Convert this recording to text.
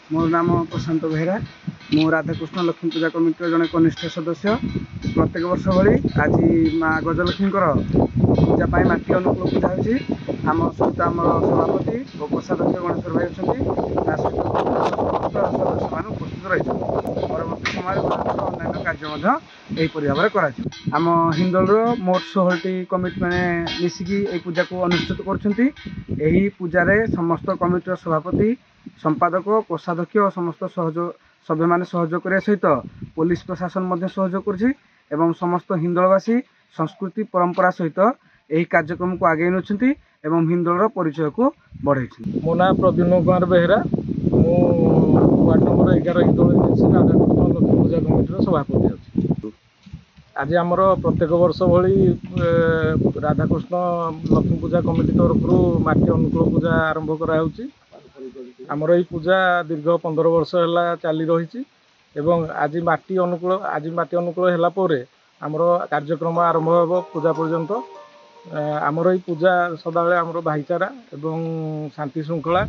मोर नाम प्रशांत बेहरा। मु राधाकृष्ण लक्ष्मी पूजा कमिटर जड़े कनिष्ठ सदस्य। प्रत्येक वर्ष भली आज माँ गजलक्ष्मी पूजा माटी अनुकूल पूजा होती। आम सहित आम सभापति और कोषाध्यक्ष गणेश्वर भाई अच्छा सदस्य मान उपस्थित रही परवर्त समय अन्य कार्य यहीपरि भाव में आम हिंदोल मोट 16टी कमिटी मैंने मिसिकी पूजा को अनुष्ठित कर पूजार समस्त कमिटर सभापति संपादक कोषाध्यक्ष और समस्त सहयोग सभ्य मैंने सहयोग करने सहित पुलिस प्रशासन सहयोग कर समस्त हिंदोलवासी संस्कृति परंपरा सहित यही कार्यक्रम को आगे नौकरी एवं हिंदोल परिचय को बढ़े। मो ना प्रद्युम्न कुमार बेहरा। मु वार्ड नंबर 11 हिंदोल राधाकृष्ण लक्ष्मी पूजा कमिटर सभापति अच्छी। आज आमर प्रत्येक वर्ष भली राधाकृष्ण लक्ष्मी पूजा कमिटी तरफ माटी अनुकूल पूजा आरंभ कराऊँच। आमर यही पूजा दीर्घ 15 वर्ष है चली रही एवं आज माटी अनुकूल है आमर कार्यक्रम आरंभ हो पूजा पर्यंत। आमर यही पूजा सदाबले आमर भाईचारा एवं शांति श्रृंखला।